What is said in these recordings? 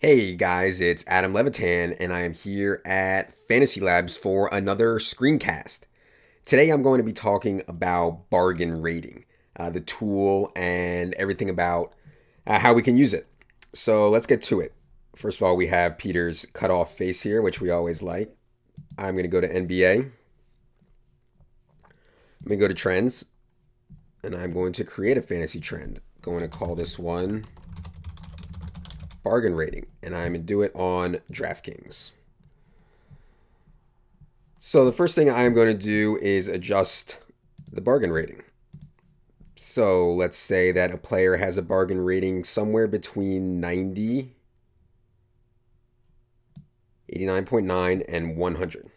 Hey guys, it's Adam Levitan, and I am here at FantasyLabs for another screencast. Today I'm going to be talking about bargain rating, the tool, and everything about how we can use it. So let's get to it. First of all, we have Peter's cutoff face here, which we always like. I'm going to go to NBA. I'm going to go to trends, and I'm going to create a fantasy trend. Going to call this one bargain rating, and I'm going to do it on DraftKings. So the first thing I'm going to do is adjust the bargain rating. So let's say that a player has a bargain rating somewhere between 90, 89.9, and 100.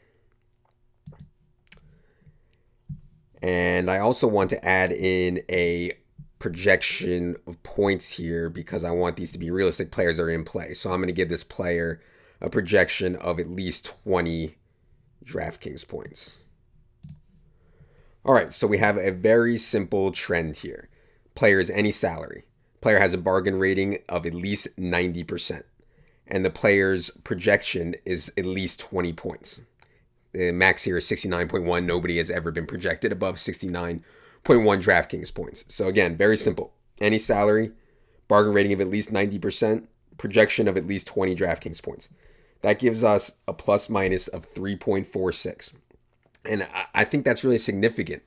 And I also want to add in a projection of points here because I want these to be realistic players that are in play. So I'm going to give this player a projection of at least 20 DraftKings points. All right, so we have a very simple trend here. Player is any salary. Player has a bargain rating of at least 90%. And the player's projection is at least 20 points. The max here is 69.1. Nobody has ever been projected above 69.1 DraftKings points. So again, very simple. Any salary, bargain rating of at least 90%, projection of at least 20 DraftKings points. That gives us a plus minus of 3.46. And I think that's really significant.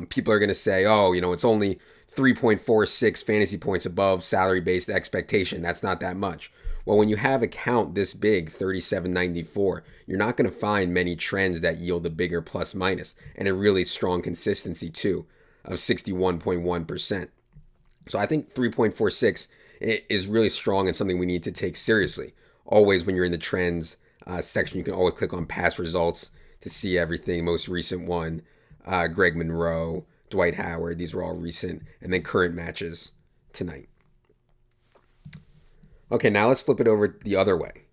People are going to say, oh, it's only 3.46 fantasy points above salary-based expectation. That's not that much. Well, when you have a count this big, 3794, you're not going to find many trends that yield a bigger plus minus and a really strong consistency too of 61.1%. So I think 3.46 is really strong and something we need to take seriously. Always when you're in the trends section, you can always click on past results to see everything. Most recent one, Greg Monroe, Dwight Howard, these were all recent, and then current matches tonight. Okay, now let's flip it over the other way.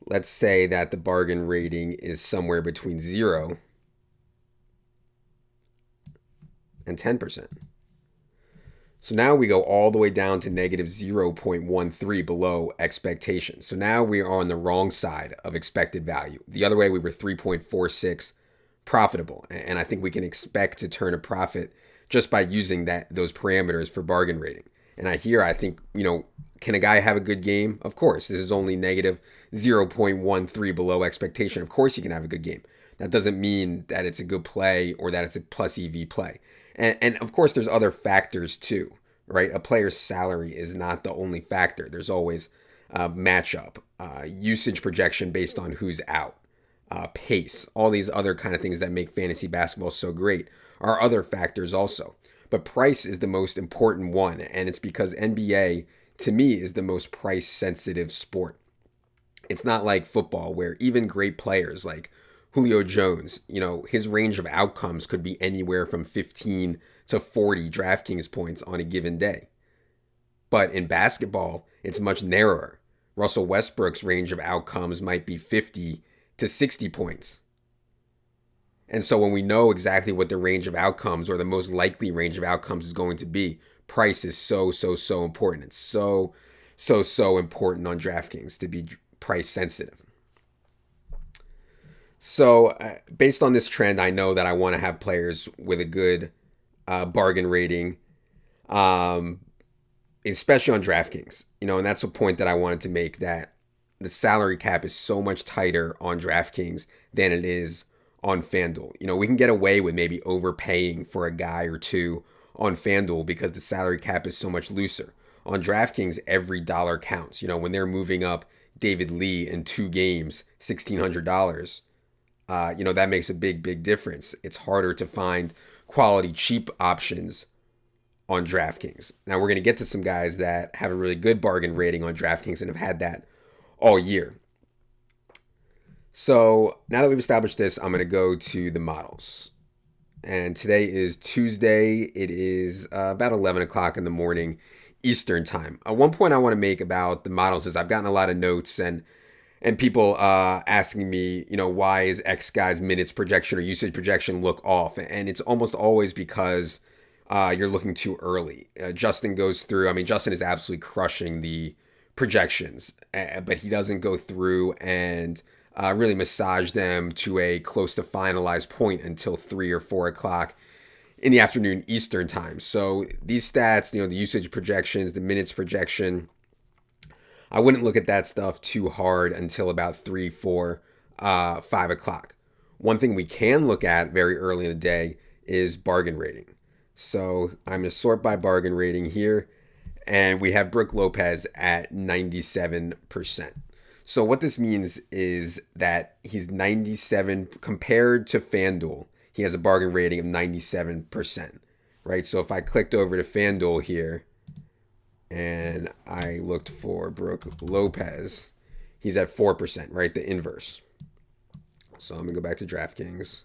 Let's say that the bargain rating is somewhere between 0 and 10%. So now we go all the way down to negative 0.13 below expectation. So now we are on the wrong side of expected value. The other way we were 3.46 profitable. And I think we can expect to turn a profit just by using those parameters for bargain rating. And I think, can a guy have a good game? Of course. This is only negative 0.13 below expectation. Of course you can have a good game. That doesn't mean that it's a good play or that it's a plus EV play. And of course, there's other factors too, right? A player's salary is not the only factor. There's always matchup, usage projection based on who's out, pace, all these other kind of things that make fantasy basketball so great are other factors also. But price is the most important one, and it's because NBA, to me, is the most price-sensitive sport. It's not like football where even great players like Julio Jones, his range of outcomes could be anywhere from 15 to 40 DraftKings points on a given day. But in basketball, it's much narrower. Russell Westbrook's range of outcomes might be 50 to 60 points. And so when we know exactly what the range of outcomes or the most likely range of outcomes is going to be, price is so important. It's so important on DraftKings to be price sensitive. So based on this trend, I know that I want to have players with a good bargain rating, especially on DraftKings. And that's a point that I wanted to make, that the salary cap is so much tighter on DraftKings than it is on FanDuel. We can get away with maybe overpaying for a guy or two on FanDuel because the salary cap is so much looser. On DraftKings, every dollar counts. When they're moving up David Lee in 2 games, $1,600, that makes a big difference. It's harder to find quality, cheap options on DraftKings. Now, we're going to get to some guys that have a really good bargain rating on DraftKings and have had that all year. So now that we've established this, I'm going to go to the models. And today is Tuesday. It is about 11 o'clock in the morning Eastern time. One point I want to make about the models is I've gotten a lot of notes and people asking me, why is X guy's minutes projection or usage projection look off? And it's almost always because you're looking too early. Justin goes through, Justin is absolutely crushing the projections, but he doesn't go through and really massage them to a close to finalized point until 3 or 4 o'clock in the afternoon Eastern time. So these stats, the usage projections, the minutes projection, I wouldn't look at that stuff too hard until about 3, 4, 5 o'clock. One thing we can look at very early in the day is bargain rating. So I'm going to sort by bargain rating here, and we have Brook Lopez at 97%. So what this means is that he's 97 compared to FanDuel. He has a bargain rating of 97%, right? So if I clicked over to FanDuel here and I looked for Brook Lopez, he's at 4%, right? The inverse. So I'm going to go back to DraftKings.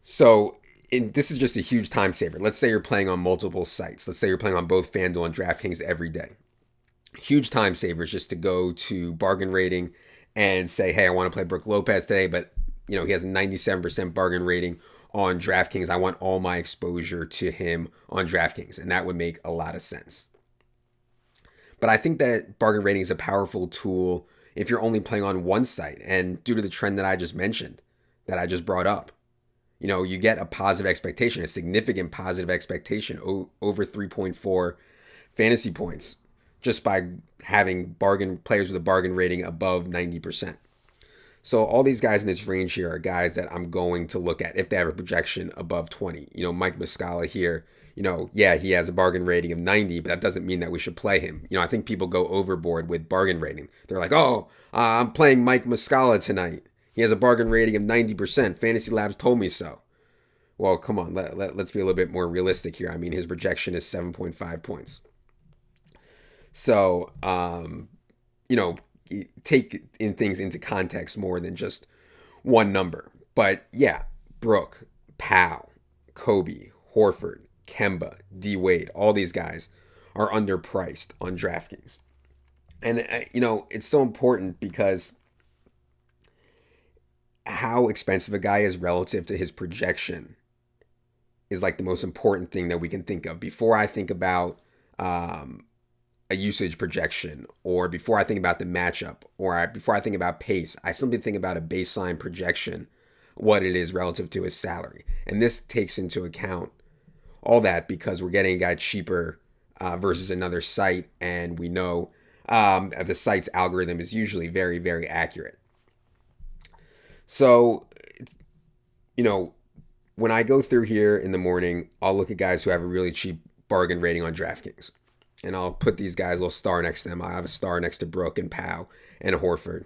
So this is just a huge time saver. Let's say you're playing on multiple sites. Let's say you're playing on both FanDuel and DraftKings every day. Huge time savers just to go to bargain rating and say, hey, I want to play Brook Lopez today, but he has a 97% bargain rating on DraftKings. I want all my exposure to him on DraftKings, and that would make a lot of sense. But I think that bargain rating is a powerful tool if you're only playing on one site, and due to the trend that I just mentioned, that I just brought up. You get a positive expectation, a significant positive expectation over 3.4 fantasy points just by having bargain players with a bargain rating above 90%. So all these guys in this range here are guys that I'm going to look at if they have a projection above 20. Mike Muscala here, yeah, he has a bargain rating of 90, but that doesn't mean that we should play him. I think people go overboard with bargain rating. They're like, I'm playing Mike Muscala tonight. He has a bargain rating of 90%. FantasyLabs told me so. Well, come on, let's be a little bit more realistic here. I mean, his projection is 7.5 points. So, take in things into context more than just one number. But yeah, Brook, Powell, Kobe, Horford, Kemba, D Wade, all these guys are underpriced on DraftKings. And, it's so important because how expensive a guy is relative to his projection is like the most important thing that we can think of. Before I think about a usage projection, or before I think about the matchup, or before I think about pace, I simply think about a baseline projection, what it is relative to his salary. And this takes into account all that because we're getting a guy cheaper versus another site, and we know the site's algorithm is usually very, very accurate. So, when I go through here in the morning, I'll look at guys who have a really cheap bargain rating on DraftKings. And I'll put these guys a little star next to them. I have a star next to Brook and Powell and Horford.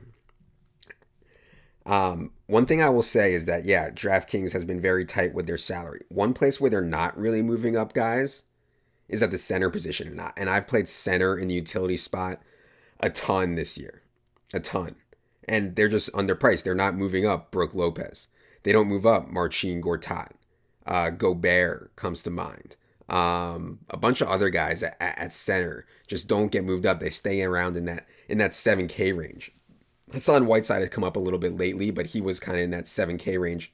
One thing I will say is that, yeah, DraftKings has been very tight with their salary. One place where they're not really moving up guys is at the center position. And I've played center in the utility spot a ton this year. A ton. And they're just underpriced. They're not moving up Brook Lopez. They don't move up Marcin Gortat. Gobert comes to mind. A bunch of other guys at center just don't get moved up. They stay around in that 7K range. Hassan Whiteside has come up a little bit lately, but he was kind of in that 7K range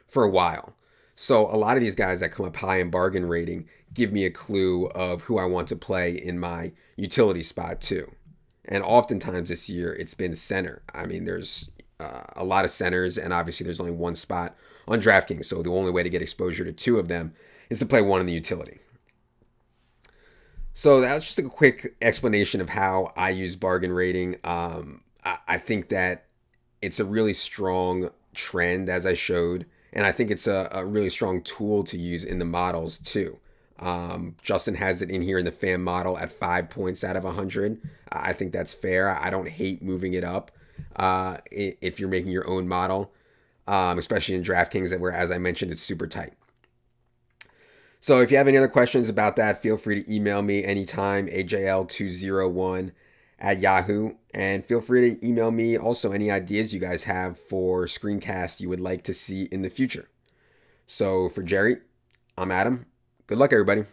for a while. So a lot of these guys that come up high in bargain rating give me a clue of who I want to play in my utility spot too. And oftentimes this year it's been center. I mean, there's a lot of centers, and obviously there's only one spot on DraftKings. So the only way to get exposure to two of them is to play one in the utility. So that's just a quick explanation of how I use bargain rating. I think that it's a really strong trend, as I showed, and I think it's a really strong tool to use in the models too. Justin has it in here in the fan model at 5 points out of 100. I think that's fair. I don't hate moving it up if you're making your own model, especially in DraftKings, where, as I mentioned, it's super tight. So if you have any other questions about that, feel free to email me anytime, ajl201 at Yahoo. And feel free to email me also any ideas you guys have for screencasts you would like to see in the future. So for Jerry, I'm Adam. Good luck, everybody.